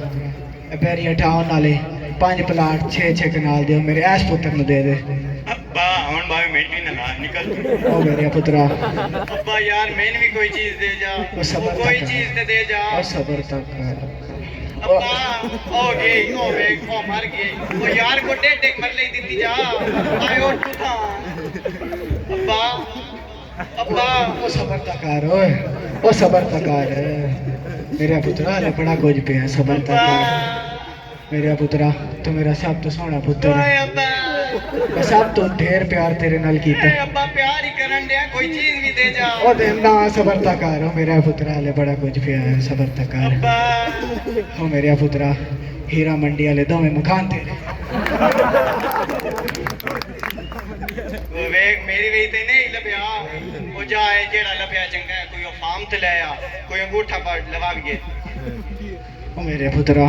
पैरिया टाउन वाले 5 प्लाट 6 कनाल दे मेरे ऐश पुत्र नु दे दे अब्बा हुन भाई मिट्टी ना निकल ओ मेरे पुत्रा अब्बा यार मैंने भी कोई चीज दे जा ओ सबर कोई तक चीज ते दे जा ओ सबर तक कर अब्बा ओ गई ओ वेग ओ मर गई ओ यार को टेक मर ले दी जा आयो तू था अब्बा अब्बा ओ सबर तक कर ओ सबर तक कर मेरे पुत्रा हले बड़ा कुछ पिया सबर तक कर मेरा पुत्रा तू मेरा सब तो सोना पुत्र ओए है अब्बा मैं सब तो ढेर प्यार तेरे नाल कीता ए अब्बा प्यार ही करन दे कोई चीज भी दे जा ओ दे ना सबर तक कर ओ मेरा पुत्रा हले बड़ा कुछ पिया है सबर तक कर अब्बा ओ मेरा पुत्रा हीरा मंडी वाले दो में मकान तेरे वो वेग मेरी वे ते नहीं लभया ओ जाए जेड़ा लभया चंगा है कोई फार्म ते ले आ कोई अंगूठा पर लवा के ओ मेरे पुत्रा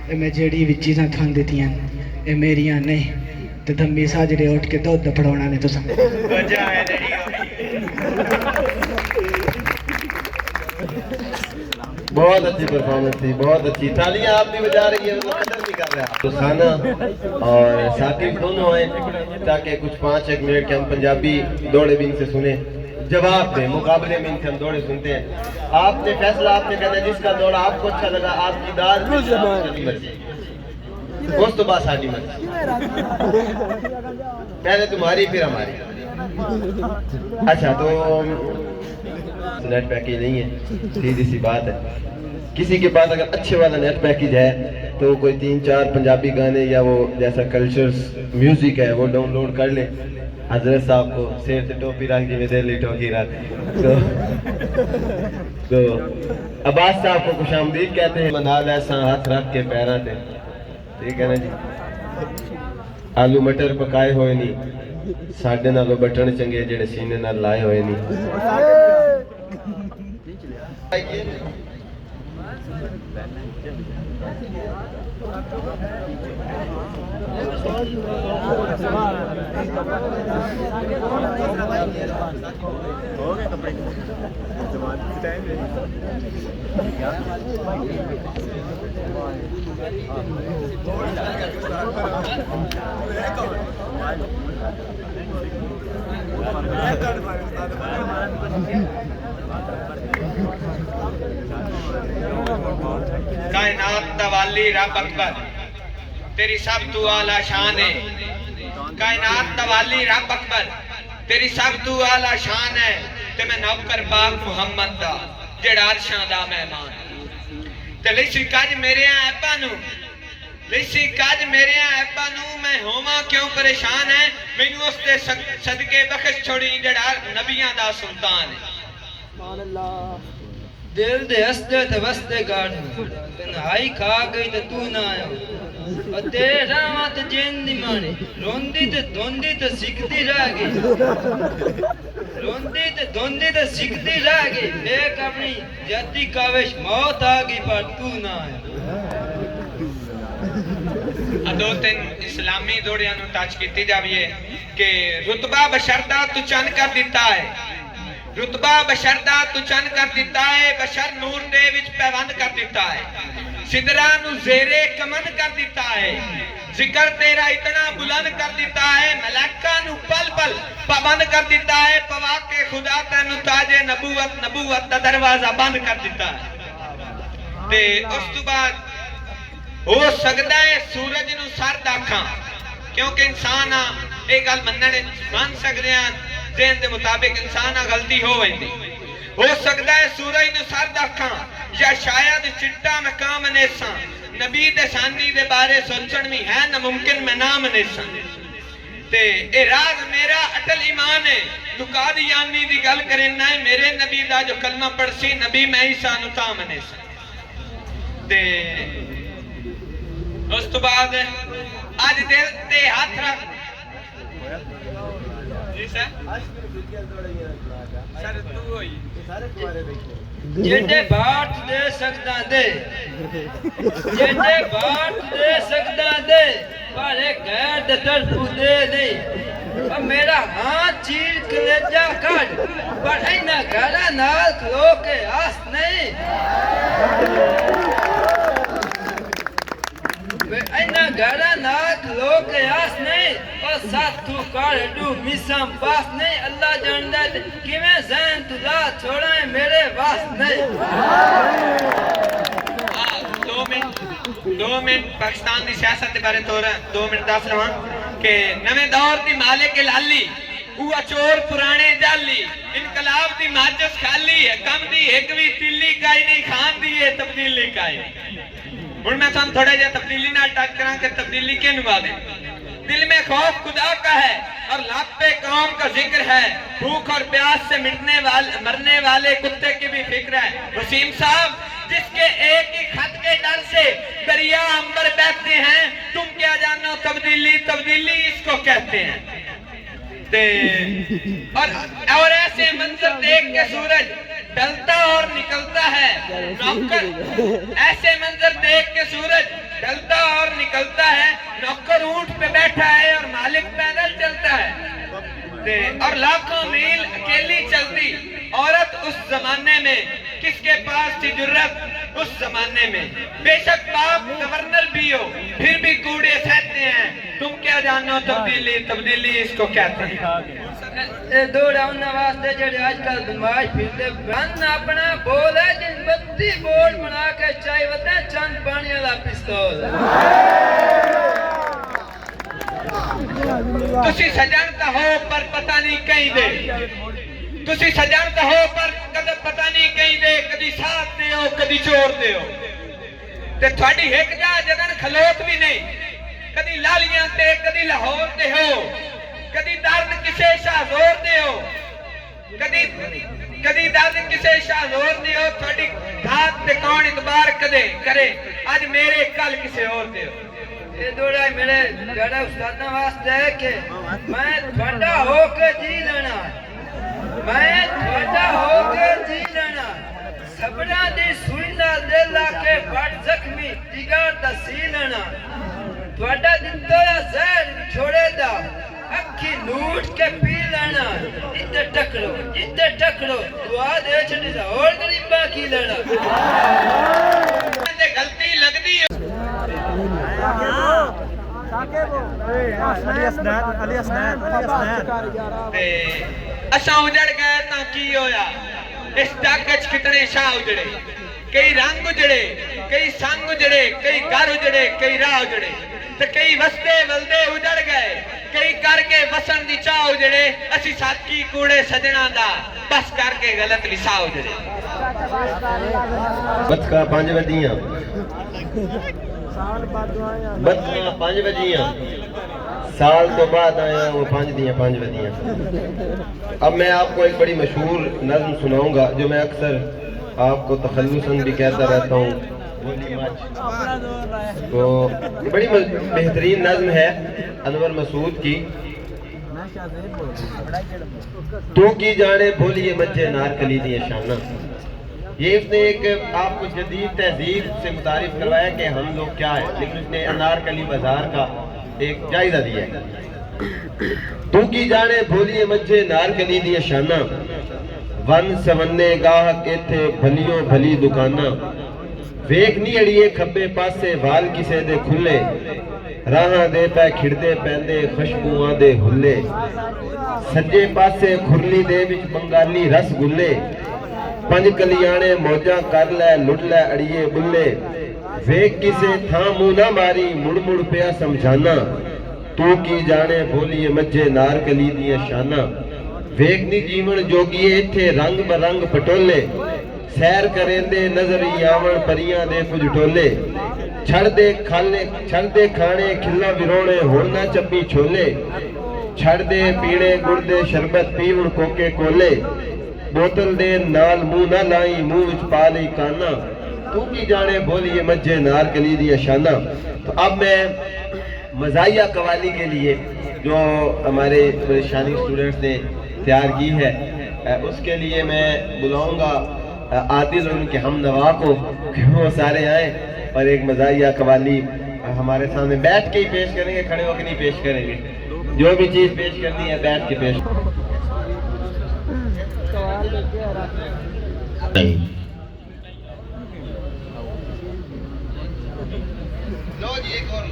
ए मैं जेड़ी भी चीज़ां थान दित्तियां ए मेरियां नहीं ते धम्मी साजरे उठ के दुध फड़ाउणा ने तुसां ओ जाए डैडी बहुत अच्छी परफॉर्मेंस थी बहुत अच्छी तालियां आप भी बजा रही है कदर भी कर रहे हैं तो खाना और साकिब दोनों आए ताकि कुछ 5-1 मिनट के हम पंजाबी दौड़े भी इनसे सुने जवाब दें मुकाबले में इनसे हम दौड़े सुनते हैं आपने फैसला आपने करना जिसका दौड़ा आपको अच्छा लगा आपकी दाद उस तो बात साड़ी मर्जी पहले तुम्हारी फिर हमारी अच्छा तो नेट पैकेज नहीं है सीधी सी बात है किसी के पास अगर अच्छे वाला नेट पैकेज है तो कोई 3-4 पंजाबी गाने या वो जैसा कल्चर्स म्यूजिक है वो डाउनलोड कर ले हजरत साहब को शेर से टोपी रख दी में ली ठोकी रात तो अब्बास साहब को खुशामदीद कहते हैं मनाल ऐसा हाथ रख के पैरा थे ठीक है ना जी आलू मटर पकाए हुए नहीं साढ़े नालों बटन चंगे जेड़े सीने नाल लाए हुए नहीं कायनात तवाली रब अकबर तेरी सब तू आला शान है कायनात तवाली रब अकबर तेरी सब तू आला शान है ते मैं नौकर पाक मुहम्मद दा जेड़ा अरशां दा मेहमान ते लिसी कज मेरे ऐपां नु लिसी कज मेरे ऐपां नु मैं होवां क्यों परेशान है मैनू उस दे सदके बख्श छोड़ी जेड़ा नबियां दा सुल्तान है सुभान अल्लाह दिल दे हसते ते वसते गाड़ तन्हाई खा गई ते तू ना आया तेरे रामा ते जिन दी माने रोंदी ते धोंदी ते सिकदी रह गई रोंदी ते धोंदी ते सिकदी रह गई देख अपनी जद्दी काविश मौत आ गई पर तू ना आया दो तीन इस्लामी दौड़ियां नु टच कीती जावीए कि रुतबा बशरदा तू चन कर दिता है रुतबा बशरदा तू चन कर दिता है बशर नूर दे विच पैवंद कर दिता है सिदरा नु ज़ेरे कमन कर दिता है जिक्र तेरा इतना बुलंद कर दिता है मलाइका नु पल पल पाबंद कर दिता है पवा के खुदा तेनु ताजे नबूवत दा दरवाजा बंद कर दिता है ते उस तो बाद हो सकदा है सूरज नु सर दाखां क्योंकि इंसान ये गल मान सकदे हैं जेन दे मुताबिक इंसान गलती हो वेंदी हो सकदा है सूरज नु सर दाखां या शायद चिट्टा मकाम नेसा नबी दे शानी दे बारे सोचण भी है नामुमकिन मैं नाम नेसा ते ए राज मेरा अटल ईमान है तू कादियानी दी गल करना है मेरे नबी दा जो कलमा पढ़सी नबी मैं ईसा नु ताम नेसा ते उस तो बाद आज दिल ते हाथ रख जी सर तू होई जेडे बाट दे सकदा दे, जेडे बाट दे सकदा दे, पर एक गैर दे तरफू दे नहीं। और मेरा हाथ चीर कलेजा काट, पर इन्ना घरा नाल खलो के आस नहीं। इन्ना घरा नाल खलो के आस नहीं, और साथू कार डू मिसम पास नहीं। अल्लाह जानदा है कि मैं जहन तुला छोड़ा है मेरे वास नहीं। 2 मिनट पाकिस्तान की सियासत के बारे तो 2 मिनट दस रहा कि नवे दौर की मालिक लाली उआ चोर पुराने जाली, इनकलाब दी माजस खाली है, कम दी एक भी तिल्ली काई नहीं, खान दी है तब्दीली काई। हुण मैं तुहानू थोड़ा जिहा तब्दीली नाल टच करां कि तब्दीली किहनू आवे। दिल में खौफ खुदा का है और लापे कौम का जिक्र है, भूख और प्यास से मरने वाले कुत्ते की भी फिक्र है। वसीम साहब, जिसके एक ही खत के डर से दरिया अंबर बहते हैं, तुम क्या जानो तब्दीली, तब्दीली इसको कहते हैं। और ऐसे मंजर देख के सूरज ढलता और निकलता है, नौकर ऐसे मंजर देख के सूरज ढलता और निकलता है, नौकर ऊंट पे बैठा है और मालिक पैदल चलता है। और लाखों मील अकेली चलती औरत उस जमाने में, किसके पास थी जुर्रत उस जमाने में। बेशक बाप गवर्नर भी हो, फिर भी कूड़े सहते हैं, तुम क्या जानो तब्दीली, तब्दीली इसको कहते हैं। ए दौड़ा उन्ना वास्ते जेड़े आजकल बदमाश फिरदे बन अपना बोल है, जिन बत्ती बोर्ड बना के चाय वता चंद पानी वाला पिस्तौल। तुसी सजानता हो पर पता नहीं कहीं दे, तुसी सजानता हो पर कदे पता नहीं कहीं दे, कदी साथ दे हो कदी चोर दे हो, ते थोड़ी एक जा जगन खलोत भी नहीं, कदी लालियां ते कदी लाहौर दे हो, कदी दर्द किसे शाहजोर दे हो, कदी दर्द किसे शाहजोर दे हो, थोड़ी धात ते कौन इतबार कदे करे, आज मेरे कल किसे और दे हो। ये दौड़ा मेरे गड़ा उस्तादा वास्ते है कि मैं थोड़ा होके जी लेना, मैं थोड़ा होके जी लेना, सबना दी सुई नाल दिल लाके बड़ जख्मी जिगर दा सी लेना, थोड़ा दित्तो या जहर छोड़े दा अखी लूट के पी लेना, इत्ते टकरो दुआ दे छड़ी सा और गरीबा की लेना। गलती लगदी असा उजड़ गए तो की होया, इस जग च कितने शाह उजड़े, कई रंग उजड़े, कई संग उजड़े, कई घर उजड़े, कई राह उजड़े, ते कई वसदे वलदे उजड़ गए, कई करके वसन दी चाह उजड़े, असी साथी कूड़े सजना दा बस करके गलत लिसा उजड़े। बतका 5 वजियां, बतका 5 वजियां, साल तो बाद आया वो 5 दियां 5 वजियां। अब मैं आपको एक बड़ी मशहूर नज़्म सुनाऊंगा जो मैं अक्सर आपको तखल्लुसन भी कहता रहता हूँ, तो बड़ी बेहतरीन नज़्म है अनवर मसूद की। तू की जाने बोलिए मज्जे नारकली दी शाना, ये उसने एक आपको जदीद तहजीब से मुतारिफ करवाया कि हम लोग क्या है, लेकिन उसने अनारकली बाजार का एक जायजा दिया है। तू की जाने बोलिए मज्जे नारकली दी शाना, वन सवन्ने गाहक इथे भलियों भली दुकाना, वेख नी अड़िए खब्बे पासे वाल किसे दे खुले, राहां दे पै खिड़दे पैंदे खुशबूआं दे हुल्ले, सज्जे पासे खुरली दे विच बंगाली रसगुल्ले, 5 कलियाणे मौजा कर लै लुट लै अड़िए बुल्ले, वेख किसे थां मुंह ना मारी मुड़ मुड़ पिया समझाना, तू की जाने बोलिए मज्जे नारकली दी शाना, वेख नी जीवन जोगिए इथे रंग बरंग पटोले, सैर करेंदे नजर आवन परियां दे कुछ टोले, छड़ दे खाने खिल्ला विरोणे हुण ना चप्पी छोले, छड़ दे पीने गुड़ दे शरबत पीवण कोके कोले, बोतल दे नाल मुंह ना लाई मुंह विच पा लई काना, तू की जाने बोलिए मज्जे नारकली दी शाना। तो अब मैं मज़ाहिया कवाली के लिए जो हमारे शानी स्टूडेंट्स ने तैयार की है, उसके लिए मैं बुलाऊंगा आदिल उनके हम नवा को कि वो सारे आए और एक मज़ाहिया कवाली हमारे सामने बैठ के ही पेश करेंगे, खड़े होकर नहीं पेश करेंगे। जो भी चीज़ पेश करनी है बैठ के पेश। लो जी एक और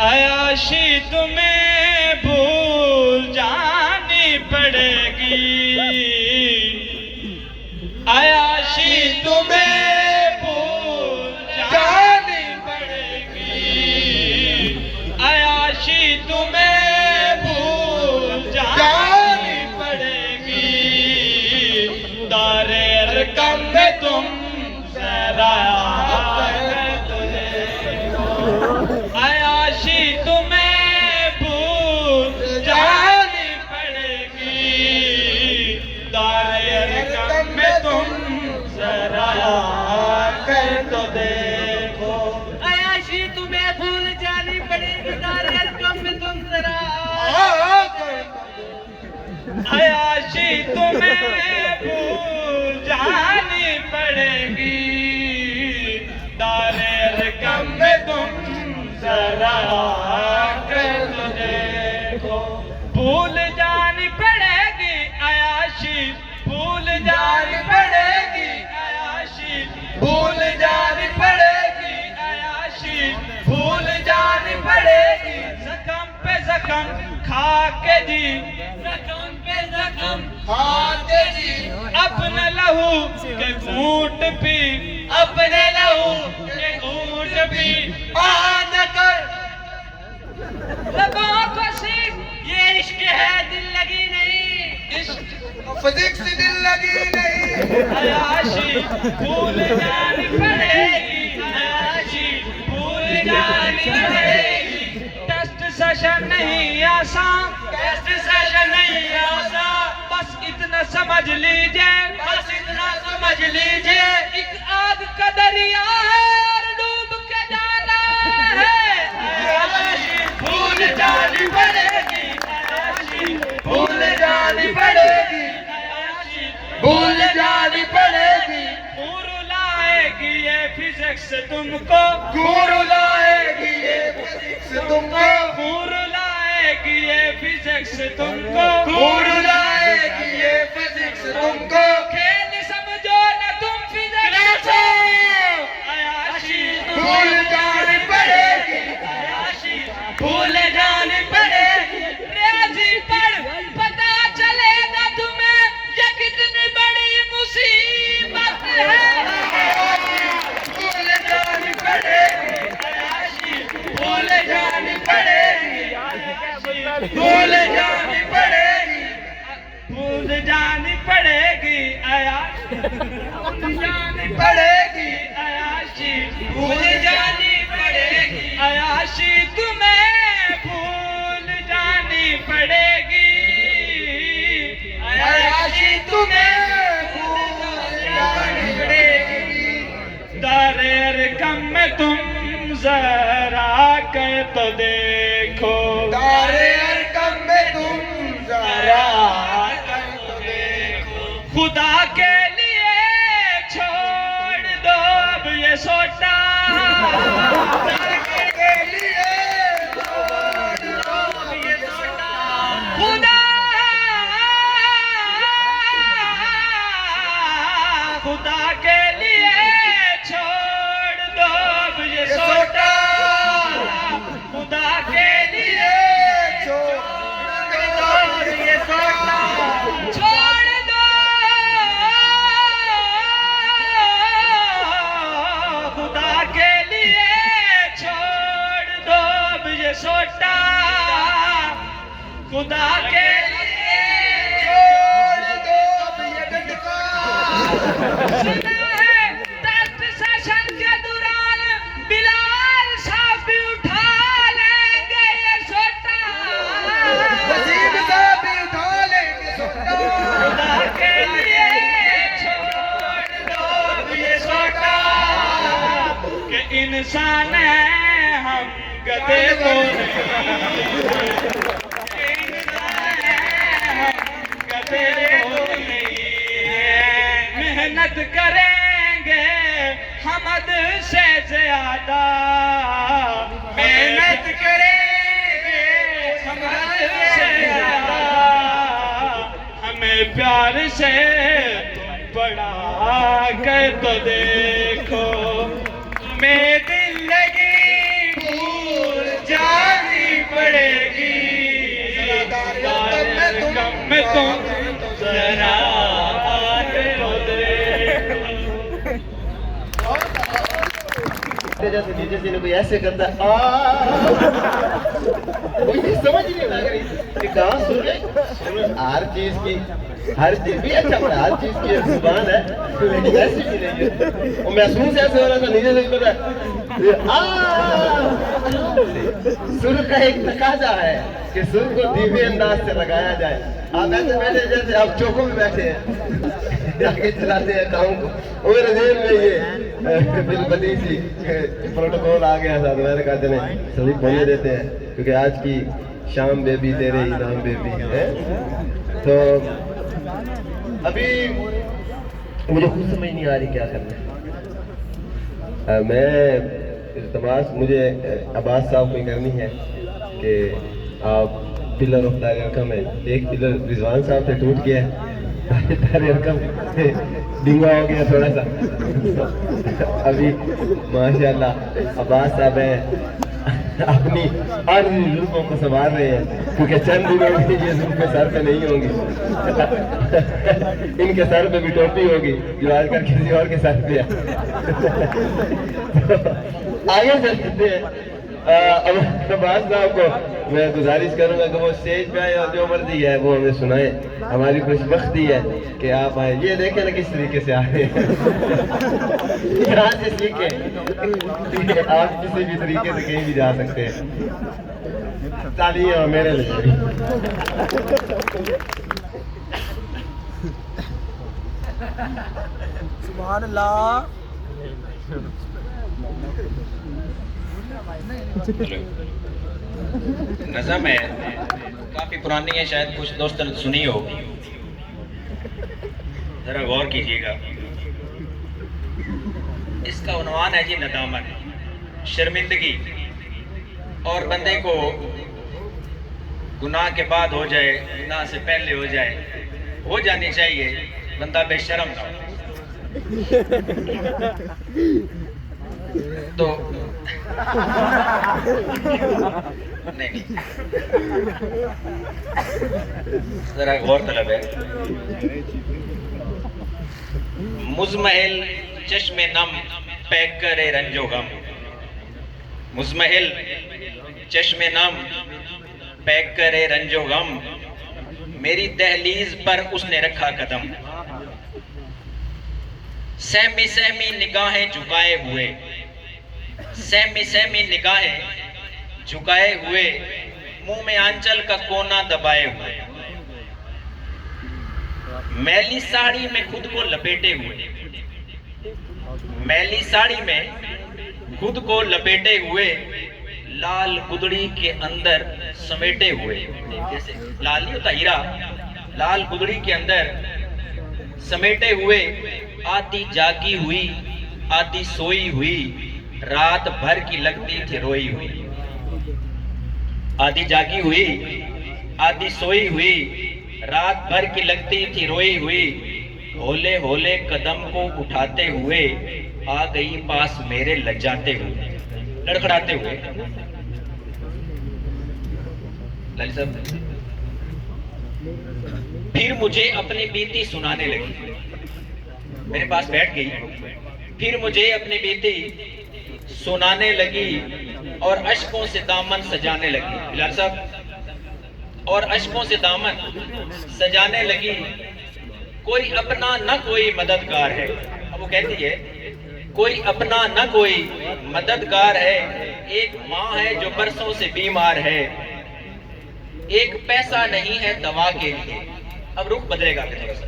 आयाशी तुम्हें भूल जानी पड़ेगी, आयाशी तुम्हें भूल जानी पड़ेगी, आयाशी तुम्हें भूल जानी पड़ेगी, दारे रकम में तुम जरा तुम्हें भूल जानी पड़ेगी, दायर कम में तुम जरा कर तो देखो। आयाशी तुम्हें भूल जानी पड़ेगी, दायर कम में तुम जरा आयाशी तुम्हें भूल जानी पड़ेगी, दायर कम में तुम जरा कर तो देखो। भूल जानी पड़ेगी आयाशी, भूल जानी पड़ेगी आयाशी, भूल जानी पड़ेगी आयाशी, भूल जानी पड़ेगी। जख्म पे जख्म खा के जी, जख्म पे जख्म खा के जी, अपने लहू के घूंट पी, अपने लहू के घूंट पी, लबों को सीख, ये इश्क है दिल लगी नहीं, इश्क फिजिक्स से दिल लगी नहीं। आयाशी भूल जानी पड़ेगी, आयाशी भूल जानी पड़ेगी। टेस्ट सेशन नहीं आसान, टेस्ट सेशन नहीं आसान, बस इतना समझ लीजिए, बस इतना समझ लीजिए, एक आग का दरिया है और डूब के जाना है। भूल जानी पड़ेगी आयाशी, भूल जानी पड़ेगी आयाशी, भूल जानी पड़ेगी। गुरु लाएगी ये फिजिक्स तुमको, गुरु लाएगी ये फिजिक्स तुमको, गुरु लाएगी ये फिजिक्स तुमको, गुरु लाएगी ये फिजिक्स तुमको। खेल समझो ना तुम फिजिक्स को, आयाशी भूल जानी पड़ेगी आयाशी, भूल जानी पड़ेगी। रियाजी पर पता चलेगा तुम्हें ये कितनी बड़ी मुसीबत है। भूल जानी पड़ेगी आयाशी, भूल जानी पड़ेगी, भूल जानी पड़ेगी, भूल जानी पड़ेगी आयाशी, भूल जानी पड़ेगी आयाशी, भूल जानी पड़ेगी आयाशी, तुम्हें भूल जानी पड़ेगी आयाशी, तुम्हें भूल जानी पड़ेगी। दारेर कम में तुम जरा कर तो देखो, दारेर कम में तुम जरा कर तो देखो। खुदा के लिए छोड़ दो अब ये सोटा, खुदा के लिए छोड़ दो अब ये गटका। सुना है तख्त शासन के दौरान बिलाल साहब भी उठा लेंगे ये सोटा। नसीब साहब भी उठा लेंगे सोटा। खुदा के लिए छोड़ दो अब ये सोटा कि इंसान है हम गधे तो मेहनत करेंगे हम हद से ज्यादा। मेहनत करेंगे हम हद से ज्यादा। हमें प्यार से बड़ा कर तो देखो। तुम्हें दिल लगी भूल जानी पड़ेगी। कम में तुम जरा जैसे नीचे से कोई ऐसे करता है मुझे समझ नहीं लग रही कि कहाँ सुन रहे। हर चीज भी अच्छा पड़ा, हर चीज की एक जुबान है, लेकिन ऐसी भी नहीं है। वो महसूस ऐसे हो रहा था नीचे से कर रहा सुर का एक तकाजा है कि सुर को धीमे अंदाज से लगाया जाए। आप ऐसे बैठे जैसे आप चौकों में बैठे हैं, आगे चलाते हैं काम को। और मेरे जेल में ये बिल सी प्रोटोकॉल आ गया था, तो मैंने कहा चले सभी खोलने देते हैं क्योंकि आज की शाम बेबी तेरे इनाम बेबी है। तो अभी मुझे खुद समझ नहीं आ रही क्या करना है। मैं इल्तमास मुझे अब्बास साहब को करनी है कि आप पिलर ऑफ तारे रकम है, एक पिलर रिजवान साहब से टूट गया है, तारे रकम डिंगा हो गया थोड़ा सा। अभी माशाल्लाह अब्बास साहब है अपनी आर्मी जुल्फों को संभाल रहे हैं क्योंकि चंद दिनों में ये जुल्फें सर पे नहीं होंगी। इनके सर पे भी टोपी होगी जो आजकल किसी और के सर पे है। आगे चलते हैं। अब्बास साहब को मैं गुजारिश करूंगा कि वो स्टेज पे आए और जो मर्जी है वो हमें सुनाए। हमारी खुशबख्ती है कि आप आए। ये देखें ना किस तरीके से आए हैं। यहाँ से सीखे आप किसी भी तरीके से कहीं भी जा सकते हैं। तालियां मेरे लिए। सुभान अल्लाह। नज़म है, काफी पुरानी है, शायद कुछ दोस्तों ने सुनी होगी, जरा गौर कीजिएगा। इसका उन्वान है जी नदामत, शर्मिंदगी। और बंदे को गुनाह के बाद हो जाए, गुनाह से पहले हो जाए, हो जानी चाहिए, बंदा बेशर्म ना हो। तो नहीं, जरा गौर तलब है। मुज़महिल चश्मे नम पैक करे रंजो गम। मुज़महिल चश्मे नम पैक करे रंजो गम। मेरी दहलीज पर उसने रखा कदम। सहमी सहमी निगाहें झुकाए हुए, सहमी सहमी निगाहें झुकाए हुए, मुंह में आंचल का कोना दबाए हुए, मैली साड़ी में खुद को लपेटे हुए, मैली साड़ी में खुद को लपेटे हुए, लाल गुदड़ी के अंदर समेटे हुए। जैसे लाल नहीं होता हीरा, लाल गुदड़ी के अंदर समेटे हुए, आधी जागी हुई आधी सोई हुई, रात भर की लगती थी रोई हुई। आधी जागी हुई आधी सोई हुई, रात भर की लगती थी रोई हुई। होले होले कदम को उठाते हुए आ गई पास मेरे लज्जाते हुए, लड़खड़ाते हुए। लाली साहब, फिर मुझे अपनी बीती सुनाने लगी, मेरे पास बैठ गई, फिर मुझे अपनी बीती सुनाने लगी और अश्कों से दामन सजाने लगी। बिलाल साहब, और अश्कों से दामन सजाने लगी। कोई अपना न कोई मददगार है। अब वो कहती है कोई अपना न कोई मददगार है, एक माँ है जो बरसों से बीमार है, एक पैसा नहीं है दवा के लिए। अब रुख बदलेगा थोड़ा सा।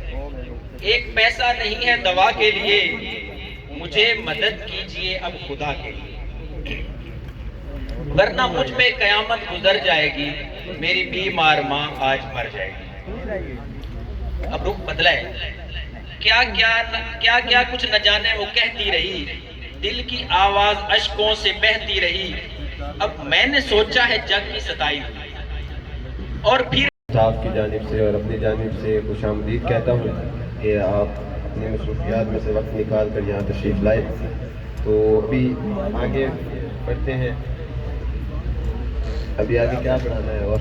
एक पैसा नहीं है दवा के लिए, मुझे मदद कीजिए अब खुदा के लिए, वरना मुझ पे कयामत गुजर जाएगी, मेरी बीमार माँ आज मर जाएगी। अब रुख बदला है। क्या क्या कुछ न जाने वो कहती रही, दिल की आवाज अश्कों से बहती रही। अब मैंने सोचा है जग की सताई, और फिर स्टाफ की जानिब से और अपनी जानिब से खुशामदीद कहता हूँ कि आप अपनी मसरूफियात में से वक्त निकाल कर यहाँ तशरीफ़ लाए। तो अभी आगे बढ़ते हैं, अभी आगे क्या पढ़ाना है और